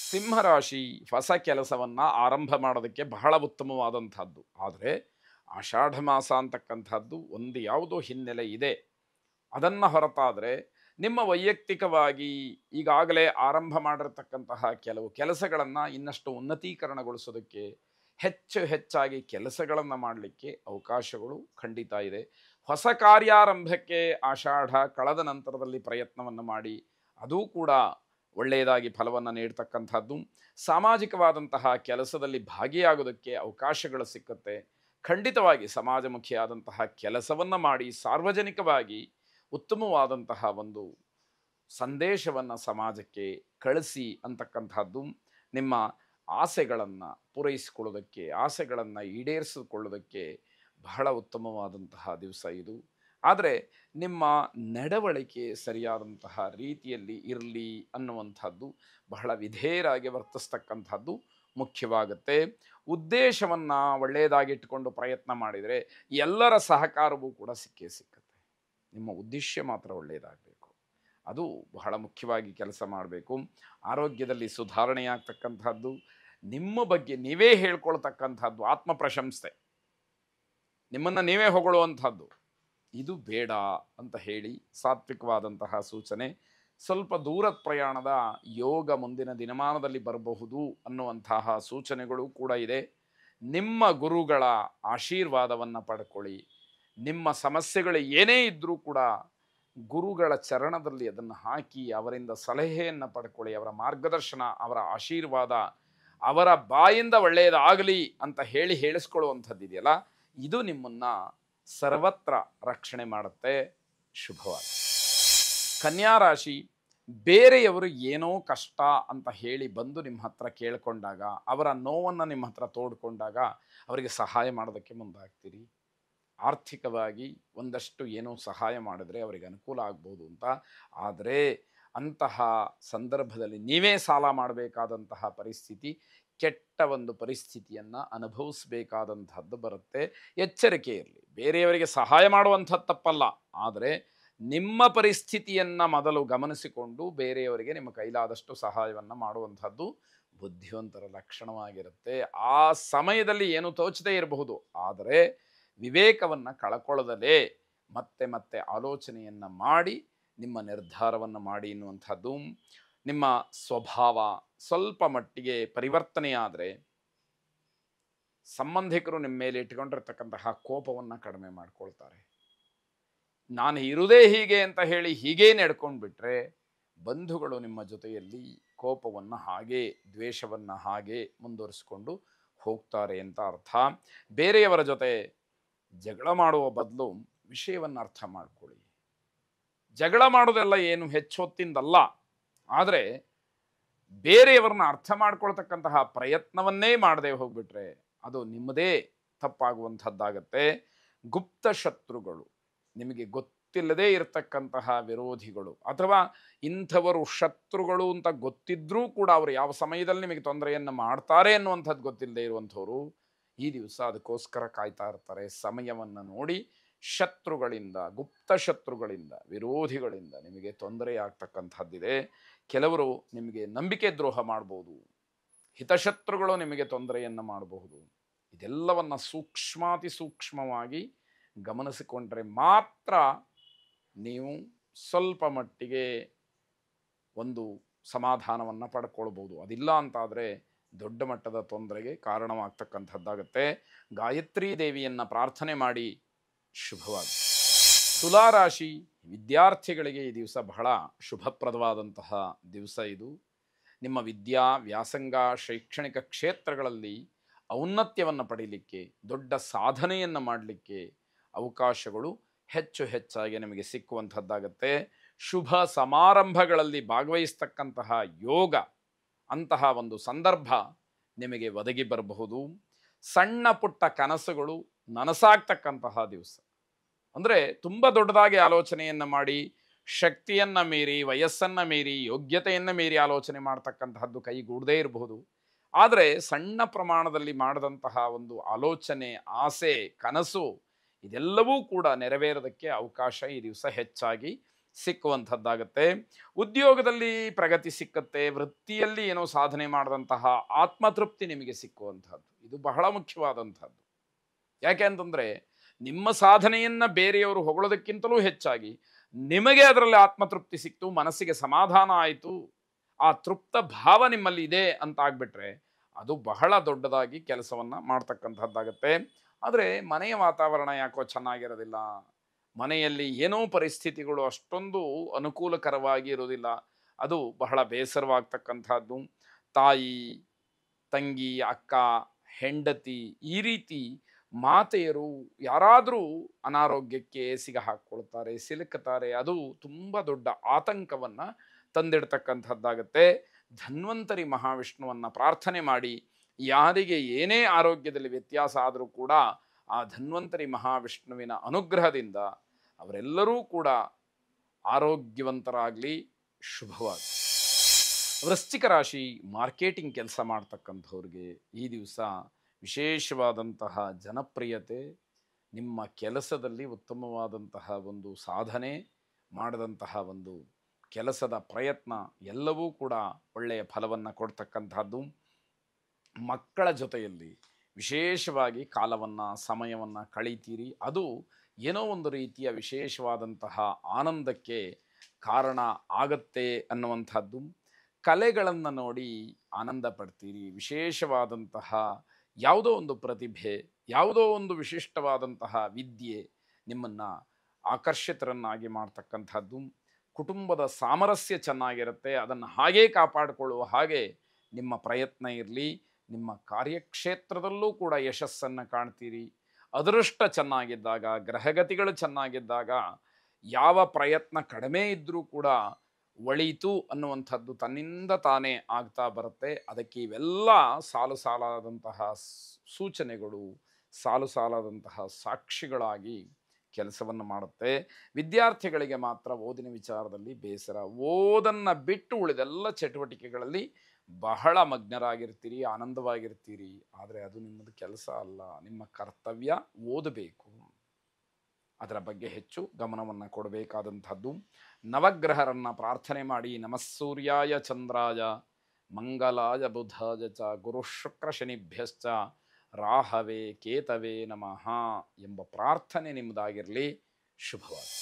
ಸಿಂಹರಾಶಿ ಹೊಸ ಕೆಲಸವನ್ನು ಆರಂಭ ಮಾಡೋದಕ್ಕೆ ಬಹಳ ಉತ್ತಮವಾದಂಥದ್ದು. ಆದರೆ ಆಷಾಢ ಮಾಸ ಅಂತಕ್ಕಂಥದ್ದು ಒಂದು ಯಾವುದೋ ಹಿನ್ನೆಲೆ ಇದೆ. ಅದನ್ನು ಹೊರತಾದರೆ ನಿಮ್ಮ ವೈಯಕ್ತಿಕವಾಗಿ ಈಗಾಗಲೇ ಆರಂಭ ಮಾಡಿರ್ತಕ್ಕಂತಹ ಕೆಲವು ಕೆಲಸಗಳನ್ನು ಇನ್ನಷ್ಟು ಉನ್ನತೀಕರಣಗೊಳಿಸೋದಕ್ಕೆ ಹೆಚ್ಚು ಹೆಚ್ಚಾಗಿ ಕೆಲಸಗಳನ್ನು ಮಾಡಲಿಕ್ಕೆ ಅವಕಾಶಗಳು ಖಂಡಿತ ಇದೆ. ಹೊಸ ಕಾರ್ಯಾರಂಭಕ್ಕೆ ಆಷಾಢ ಕಳೆದ ನಂತರದಲ್ಲಿ ಪ್ರಯತ್ನವನ್ನು ಮಾಡಿ ಅದೂ ಕೂಡ ಒಳ್ಳೆಯದಾಗಿ ಫಲವನ್ನು ನೀಡ್ತಕ್ಕಂಥದ್ದು. ಸಾಮಾಜಿಕವಾದಂತಹ ಕೆಲಸದಲ್ಲಿ ಭಾಗಿಯಾಗೋದಕ್ಕೆ ಅವಕಾಶಗಳು ಸಿಕ್ಕುತ್ತೆ. ಖಂಡಿತವಾಗಿ ಸಮಾಜಮುಖಿಯಾದಂತಹ ಕೆಲಸವನ್ನು ಮಾಡಿ ಸಾರ್ವಜನಿಕವಾಗಿ ಉತ್ತಮವಾದಂತಹ ಒಂದು ಸಂದೇಶವನ್ನು ಸಮಾಜಕ್ಕೆ ಕಳಿಸಿ ಅಂತಕ್ಕಂಥದ್ದು ನಿಮ್ಮ ಆಸೆಗಳನ್ನು ಪೂರೈಸಿಕೊಳ್ಳೋದಕ್ಕೆ, ಆಸೆಗಳನ್ನು ಈಡೇರಿಸಿಕೊಳ್ಳೋದಕ್ಕೆ ಬಹಳ ಉತ್ತಮವಾದಂತಹ ದಿವಸ ಇದು. ಆದರೆ ನಿಮ್ಮ ನಡವಳಿಕೆ ಸರಿಯಾದಂತಹ ರೀತಿಯಲ್ಲಿ ಇರಲಿ ಅನ್ನುವಂಥದ್ದು, ಬಹಳ ವಿಧೇಯರಾಗಿ ವರ್ತಿಸ್ತಕ್ಕಂಥದ್ದು ಮುಖ್ಯವಾಗುತ್ತೆ. ಉದ್ದೇಶವನ್ನು ಒಳ್ಳೆಯದಾಗಿಟ್ಟುಕೊಂಡು ಪ್ರಯತ್ನ ಮಾಡಿದರೆ ಎಲ್ಲರ ಸಹಕಾರವೂ ಕೂಡ ಸಿಕ್ಕೇ ಸಿಕ್ಕುತ್ತೆ. ನಿಮ್ಮ ಉದ್ದೇಶ ಮಾತ್ರ ಒಳ್ಳೆಯದಾಗಬೇಕು, ಅದು ಬಹಳ ಮುಖ್ಯವಾಗಿ ಕೆಲಸ ಮಾಡಬೇಕು. ಆರೋಗ್ಯದಲ್ಲಿ ಸುಧಾರಣೆಯಾಗ್ತಕ್ಕಂಥದ್ದು, ನಿಮ್ಮ ಬಗ್ಗೆ ನೀವೇ ಹೇಳ್ಕೊಳ್ತಕ್ಕಂಥದ್ದು ಆತ್ಮ ಪ್ರಶಂಸೆ, ನಿಮ್ಮನ್ನು ನೀವೇ ಹೊಗಳುವಂಥದ್ದು ಇದು ಬೇಡ ಅಂತ ಹೇಳಿ ಸಾತ್ವಿಕವಾದಂತಹ ಸೂಚನೆ. ಸ್ವಲ್ಪ ದೂರದ ಪ್ರಯಾಣದ ಯೋಗ ಮುಂದಿನ ದಿನಮಾನದಲ್ಲಿ ಬರಬಹುದು ಅನ್ನುವಂತಹ ಸೂಚನೆಗಳು ಕೂಡ ಇದೆ. ನಿಮ್ಮ ಗುರುಗಳ ಆಶೀರ್ವಾದವನ್ನು ಪಡ್ಕೊಳ್ಳಿ. ನಿಮ್ಮ ಸಮಸ್ಯೆಗಳು ಏನೇ ಇದ್ದರೂ ಕೂಡ ಗುರುಗಳ ಚರಣದಲ್ಲಿ ಅದನ್ನು ಹಾಕಿ ಅವರಿಂದ ಸಲಹೆಯನ್ನು ಪಡ್ಕೊಳ್ಳಿ. ಅವರ ಮಾರ್ಗದರ್ಶನ, ಅವರ ಆಶೀರ್ವಾದ, ಅವರ ಬಾಯಿಂದ ಒಳ್ಳೆಯದಾಗಲಿ ಅಂತ ಹೇಳಿಸ್ಕೊಳ್ಳುವಂಥದ್ದಿದೆಯಲ್ಲ, ಇದು ನಿಮ್ಮನ್ನು ಸರ್ವತ್ರ ರಕ್ಷಣೆ ಮಾಡುತ್ತೆ. ಶುಭವಾಗಿ. ಕನ್ಯಾ ರಾಶಿ, ಬೇರೆಯವರು ಏನೋ ಕಷ್ಟ ಅಂತ ಹೇಳಿ ಬಂದು ನಿಮ್ಮ ಹತ್ರ ಕೇಳಿಕೊಂಡಾಗ, ಅವರ ನೋವನ್ನು ನಿಮ್ಮ ಹತ್ರ ತೋಡ್ಕೊಂಡಾಗ ಅವರಿಗೆ ಸಹಾಯ ಮಾಡೋದಕ್ಕೆ ಮುಂದಾಗ್ತೀರಿ. ಆರ್ಥಿಕವಾಗಿ ಒಂದಷ್ಟು ಏನೋ ಸಹಾಯ ಮಾಡಿದ್ರೆ ಅವರಿಗೆ ಅನುಕೂಲ ಆಗ್ಬೋದು ಅಂತ. ಆದರೆ ಅಂತಹ ಸಂದರ್ಭದಲ್ಲಿ ನೀವೇ ಸಾಲ ಮಾಡಬೇಕಾದಂತಹ ಪರಿಸ್ಥಿತಿ, ಕೆಟ್ಟ ಒಂದು ಪರಿಸ್ಥಿತಿಯನ್ನು ಅನುಭವಿಸಬೇಕಾದಂಥದ್ದು ಬರುತ್ತೆ. ಎಚ್ಚರಿಕೆ ಇರಲಿ. ಬೇರೆಯವರಿಗೆ ಸಹಾಯ ಮಾಡುವಂಥದ್ದು ತಪ್ಪಲ್ಲ, ಆದರೆ ನಿಮ್ಮ ಪರಿಸ್ಥಿತಿಯನ್ನು ಮೊದಲು ಗಮನಿಸಿಕೊಂಡು ಬೇರೆಯವರಿಗೆ ನಿಮ್ಮ ಕೈಲಾದಷ್ಟು ಸಹಾಯವನ್ನು ಮಾಡುವಂಥದ್ದು ಬುದ್ಧಿವಂತರ ಲಕ್ಷಣವಾಗಿರುತ್ತೆ. ಆ ಸಮಯದಲ್ಲಿ ಏನು ತೋಚದೇ ಇರಬಹುದು, ಆದರೆ ವಿವೇಕವನ್ನು ಕಳ್ಕೊಳ್ಳದಲೇ ಮತ್ತೆ ಮತ್ತೆ ಆಲೋಚನೆಯನ್ನು ಮಾಡಿ ನಿಮ್ಮ ನಿರ್ಧಾರವನ್ನು ಮಾಡಿ ಎನ್ನುವಂಥದ್ದು. ನಿಮ್ಮ ಸ್ವಭಾವ ಸ್ವಲ್ಪ ಮಟ್ಟಿಗೆ ಪರಿವರ್ತನೆಯಾದರೆ ಸಂಬಂಧಿಕರು ನಿಮ್ಮ ಮೇಲೆ ಇಟ್ಕೊಂಡಿರ್ತಕ್ಕಂತಹ ಕೋಪವನ್ನು ಕಡಿಮೆ ಮಾಡ್ಕೊಳ್ತಾರೆ. ನಾನು ಇರುವುದೇ ಹೀಗೆ ಅಂತ ಹೇಳಿ ಹೀಗೇ ನಡ್ಕೊಂಡು ಬಿಟ್ರೆ ಬಂಧುಗಳು ನಿಮ್ಮ ಜೊತೆಯಲ್ಲಿ ಕೋಪವನ್ನು ಹಾಗೇ, ದ್ವೇಷವನ್ನು ಹಾಗೇ ಮುಂದುವರಿಸಿಕೊಂಡು ಹೋಗ್ತಾರೆ ಅಂತ ಅರ್ಥ. ಬೇರೆಯವರ ಜೊತೆ ಜಗಳ ಮಾಡುವ ಬದಲು ವಿಷಯವನ್ನು ಅರ್ಥ ಮಾಡ್ಕೊಳ್ಳಿ. ಜಗಳ ಮಾಡೋದೆಲ್ಲ ಏನು ಹೆಚ್ಚು ಹೊತ್ತಿಂದಲ್ಲ, ಆದರೆ ಬೇರೆಯವರನ್ನ ಅರ್ಥ ಮಾಡ್ಕೊಳ್ತಕ್ಕಂತಹ ಪ್ರಯತ್ನವನ್ನೇ ಮಾಡದೆ ಹೋಗ್ಬಿಟ್ರೆ ಅದು ನಿಮ್ಮದೇ ತಪ್ಪಾಗುವಂಥದ್ದಾಗತ್ತೆ. ಗುಪ್ತ ಶತ್ರುಗಳು, ನಿಮಗೆ ಗೊತ್ತಿಲ್ಲದೇ ಇರತಕ್ಕಂತಹ ವಿರೋಧಿಗಳು, ಅಥವಾ ಇಂಥವರು ಶತ್ರುಗಳು ಅಂತ ಗೊತ್ತಿದ್ರೂ ಕೂಡ ಅವರು ಯಾವ ಸಮಯದಲ್ಲಿ ನಿಮಗೆ ತೊಂದರೆಯನ್ನು ಮಾಡ್ತಾರೆ ಅನ್ನುವಂಥದ್ದು ಗೊತ್ತಿಲ್ಲದೆ ಇರುವಂಥವ್ರು ಈ ದಿವಸ ಅದಕ್ಕೋಸ್ಕರ ಕಾಯ್ತಾ ಇರ್ತಾರೆ. ಸಮಯವನ್ನು ನೋಡಿ ಶತ್ರುಗಳಿಂದ, ಗುಪ್ತ ಶತ್ರುಗಳಿಂದ, ವಿರೋಧಿಗಳಿಂದ ನಿಮಗೆ ತೊಂದರೆ ಆಗ್ತಕ್ಕಂಥದ್ದಿದೆ. ಕೆಲವರು ನಿಮಗೆ ನಂಬಿಕೆ ದ್ರೋಹ ಮಾಡ್ಬೋದು, ಹಿತಶತ್ರುಗಳು ನಿಮಗೆ ತೊಂದರೆಯನ್ನು ಮಾಡಬಹುದು. ಇದೆಲ್ಲವನ್ನು ಸೂಕ್ಷ್ಮಾತಿ ಸೂಕ್ಷ್ಮವಾಗಿ ಗಮನಿಸಿಕೊಂಡ್ರೆ ಮಾತ್ರ ನೀವು ಸ್ವಲ್ಪ ಮಟ್ಟಿಗೆ ಒಂದು ಸಮಾಧಾನವನ್ನು ಪಡ್ಕೊಳ್ಬೋದು. ಅದಿಲ್ಲ ಅಂತಾದರೆ ದೊಡ್ಡ ಮಟ್ಟದ ತೊಂದರೆಗೆ ಕಾರಣವಾಗ್ತಕ್ಕಂಥದ್ದಾಗತ್ತೆ. ಗಾಯತ್ರಿ ದೇವಿಯನ್ನು ಪ್ರಾರ್ಥನೆ ಮಾಡಿ. ಶುಭವಾಗಿ. ತುಲಾರಾಶಿ, ವಿದ್ಯಾರ್ಥಿಗಳಿಗೆ ಈ ದಿವಸ ಬಹಳ ಶುಭಪ್ರದವಾದಂತಹ ದಿವಸ ಇದು. ನಿಮ್ಮ ವಿದ್ಯಾ ವ್ಯಾಸಂಗ ಶೈಕ್ಷಣಿಕ ಕ್ಷೇತ್ರಗಳಲ್ಲಿ ಔನ್ನತ್ಯವನ್ನು ಪಡೀಲಿಕ್ಕೆ, ದೊಡ್ಡ ಸಾಧನೆಯನ್ನು ಮಾಡಲಿಕ್ಕೆ ಅವಕಾಶಗಳು ಹೆಚ್ಚು ಹೆಚ್ಚಾಗಿ ನಿಮಗೆ ಸಿಕ್ಕುವಂಥದ್ದಾಗತ್ತೆ. ಶುಭ ಸಮಾರಂಭಗಳಲ್ಲಿ ಭಾಗವಹಿಸ್ತಕ್ಕಂತಹ ಯೋಗ, ಅಂತಹ ಒಂದು ಸಂದರ್ಭ ನಿಮಗೆ ಒದಗಿ ಬರಬಹುದು. ಸಣ್ಣ ಪುಟ್ಟ ಕನಸುಗಳು ನನಸಾಗ್ತಕ್ಕಂತಹ ದಿವಸ. ಅಂದರೆ ತುಂಬ ದೊಡ್ಡದಾಗಿ ಆಲೋಚನೆಯನ್ನು ಮಾಡಿ, ಶಕ್ತಿಯನ್ನು ಮೀರಿ, ವಯಸ್ಸನ್ನು ಮೀರಿ, ಯೋಗ್ಯತೆಯನ್ನು ಮೀರಿ ಆಲೋಚನೆ ಮಾಡ್ತಕ್ಕಂತಹದ್ದು ಕೈಗೂಡದೇ ಇರಬಹುದು. ಆದರೆ ಸಣ್ಣ ಪ್ರಮಾಣದಲ್ಲಿ ಮಾಡಿದಂತಹ ಒಂದು ಆಲೋಚನೆ, ಆಸೆ, ಕನಸು ಇದೆಲ್ಲವೂ ಕೂಡ ನೆರವೇರೋದಕ್ಕೆ ಅವಕಾಶ ಈ ದಿವಸ ಹೆಚ್ಚಾಗಿ ಸಿಕ್ಕುವಂಥದ್ದಾಗತ್ತೆ. ಉದ್ಯೋಗದಲ್ಲಿ ಪ್ರಗತಿ ಸಿಕ್ಕತ್ತೆ. ವೃತ್ತಿಯಲ್ಲಿ ಏನೋ ಸಾಧನೆ ಮಾಡಿದಂತಹ ಆತ್ಮತೃಪ್ತಿ ನಿಮಗೆ ಸಿಕ್ಕುವಂಥದ್ದು. ಇದು ಬಹಳ ಮುಖ್ಯವಾದಂಥದ್ದು. ಯಾಕೆ ಅಂತಂದರೆ ನಿಮ್ಮ ಸಾಧನೆಯನ್ನು ಬೇರೆಯವರು ಹೊಗಳೋದಕ್ಕಿಂತಲೂ ಹೆಚ್ಚಾಗಿ ನಿಮಗೆ ಅದರಲ್ಲಿ ಆತ್ಮತೃಪ್ತಿ ಸಿಕ್ತು, ಮನಸ್ಸಿಗೆ ಸಮಾಧಾನ ಆಯಿತು, ಆ ತೃಪ್ತ ಭಾವ ನಿಮ್ಮಲ್ಲಿ ಇದೆ ಅಂತ ಆಗ್ಬಿಟ್ರೆ ಅದು ಬಹಳ ದೊಡ್ಡದಾಗಿ ಕೆಲಸವನ್ನು ಮಾಡ್ತಕ್ಕಂಥದ್ದಾಗತ್ತೆ. ಆದರೆ ಮನೆಯ ವಾತಾವರಣ ಯಾಕೋ ಚೆನ್ನಾಗಿರೋದಿಲ್ಲ, ಮನೆಯಲ್ಲಿ ಏನೋ ಪರಿಸ್ಥಿತಿಗಳು ಅಷ್ಟೊಂದು ಅನುಕೂಲಕರವಾಗಿ ಇರೋದಿಲ್ಲ, ಅದು ಬಹಳ ಬೇಸರವಾಗ್ತಕ್ಕಂಥದ್ದು. ತಾಯಿ, ತಂಗಿ, ಅಕ್ಕ, ಹೆಂಡತಿ ಈ ರೀತಿ ಮಾತೆಯರು ಯಾರಾದರೂ ಅನಾರೋಗ್ಯಕ್ಕೆ ಸಿಗಹಾಕ್ಕೊಳ್ತಾರೆ, ಸಿಲುಕುತ್ತಾರೆ. ಅದು ತುಂಬ ದೊಡ್ಡ ಆತಂಕವನ್ನು ತಂದಿಡ್ತಕ್ಕಂಥದ್ದಾಗತ್ತೆ. ಧನ್ವಂತರಿ ಮಹಾವಿಷ್ಣುವನ್ನು ಪ್ರಾರ್ಥನೆ ಮಾಡಿ ಯಾರಿಗೆ ಏನೇ ಆರೋಗ್ಯದಲ್ಲಿ ವ್ಯತ್ಯಾಸ ಆದರೂ ಕೂಡ ಆ ಧನ್ವಂತರಿ ಮಹಾವಿಷ್ಣುವಿನ ಅನುಗ್ರಹದಿಂದ ಅವರೆಲ್ಲರೂ ಕೂಡ ಆರೋಗ್ಯವಂತರಾಗಲಿ, ಶುಭವಾಗಿ. ವೃಶ್ಚಿಕ ರಾಶಿ ಮಾರ್ಕೆಟಿಂಗ್ ಕೆಲಸ ಮಾಡ್ತಕ್ಕಂಥವ್ರಿಗೆ ಈ ದಿವಸ ವಿಶೇಷವಾದಂತಹ ಜನಪ್ರಿಯತೆ, ನಿಮ್ಮ ಕೆಲಸದಲ್ಲಿ ಉತ್ತಮವಾದಂತಹ ಒಂದು ಸಾಧನೆ, ಮಾಡಿದಂತಹ ಒಂದು ಕೆಲಸದ ಪ್ರಯತ್ನ ಎಲ್ಲವೂ ಕೂಡ ಒಳ್ಳೆಯ ಫಲವನ್ನು ಕೊಡ್ತಕ್ಕಂಥದ್ದು. ಮಕ್ಕಳ ಜೊತೆಯಲ್ಲಿ ವಿಶೇಷವಾಗಿ ಕಾಲವನ್ನು, ಸಮಯವನ್ನು ಕಳೀತೀರಿ. ಅದು ಏನೋ ಒಂದು ರೀತಿಯ ವಿಶೇಷವಾದಂತಹ ಆನಂದಕ್ಕೆ ಕಾರಣ ಆಗತ್ತೆ ಅನ್ನುವಂಥದ್ದು. ಕಲೆಗಳನ್ನು ನೋಡಿ ಆನಂದ ಪಡ್ತೀರಿ. ವಿಶೇಷವಾದಂತಹ ಯಾವುದೋ ಒಂದು ಪ್ರತಿಭೆ, ಯಾವುದೋ ಒಂದು ವಿಶಿಷ್ಟವಾದಂತಹ ವಿದ್ಯೆ ನಿಮ್ಮನ್ನು ಆಕರ್ಷಿತರನ್ನಾಗಿ ಮಾಡ್ತಕ್ಕಂಥದ್ದು. ಕುಟುಂಬದ ಸಾಮರಸ್ಯ ಚೆನ್ನಾಗಿರುತ್ತೆ, ಅದನ್ನು ಹಾಗೇ ಕಾಪಾಡಿಕೊಳ್ಳುವ ಹಾಗೆ ನಿಮ್ಮ ಪ್ರಯತ್ನ ಇರಲಿ. ನಿಮ್ಮ ಕಾರ್ಯಕ್ಷೇತ್ರದಲ್ಲೂ ಕೂಡ ಯಶಸ್ಸನ್ನು ಕಾಣ್ತೀರಿ. ಅದೃಷ್ಟ ಚೆನ್ನಾಗಿದ್ದಾಗ, ಗ್ರಹಗತಿಗಳು ಚೆನ್ನಾಗಿದ್ದಾಗ ಯಾವ ಪ್ರಯತ್ನ ಕಡಿಮೆ ಇದ್ದರೂ ಕೂಡ ಒಳಿತು ಅನ್ನುವಂಥದ್ದು ತನ್ನಿಂದ ತಾನೇ ಆಗ್ತಾ ಬರುತ್ತೆ. ಅದಕ್ಕೆ ಇವೆಲ್ಲ ಸಾಲು ಸಾಲಾದಂತಹ ಸೂಚನೆಗಳು, ಸಾಲು ಸಾಲಾದಂತಹ ಸಾಕ್ಷಿಗಳಾಗಿ ಕೆಲಸವನ್ನು ಮಾಡುತ್ತೆ. ವಿದ್ಯಾರ್ಥಿಗಳಿಗೆ ಮಾತ್ರ ಓದಿನ ವಿಚಾರದಲ್ಲಿ ಬೇಸರ. ಓದನ್ನು ಬಿಟ್ಟು ಉಳಿದೆಲ್ಲ ಚಟುವಟಿಕೆಗಳಲ್ಲಿ ಬಹಳ ಮಗ್ನರಾಗಿರ್ತೀರಿ, ಆನಂದವಾಗಿರ್ತೀರಿ. ಆದರೆ ಅದು ನಿಮ್ಮದು ಕೆಲಸ ಅಲ್ಲ, ನಿಮ್ಮ ಕರ್ತವ್ಯ ಓದಬೇಕು. ಅದರ ಬಗ್ಗೆ ಹೆಚ್ಚು ಗಮನವನ್ನು ಕೊಡಬೇಕಾದಂಥದ್ದು. ನವಗ್ರಹರನ್ನು ಪ್ರಾರ್ಥನೆ ಮಾಡಿ ನಮಸ್ಸೂರ್ಯಾಯ ಚಂದ್ರಾಯ ಮಂಗಲಾಯ ಬುಧಾಯ ಚ ಗುರು ಶುಕ್ರ ಶನಿಭ್ಯಶ್ಚ ರಾಹವೇ ಕೇತವೇ ನಮಃ ಎಂಬ ಪ್ರಾರ್ಥನೆ ನಿಮ್ಮದಾಗಿರಲಿ. ಶುಭವಾಗಿ.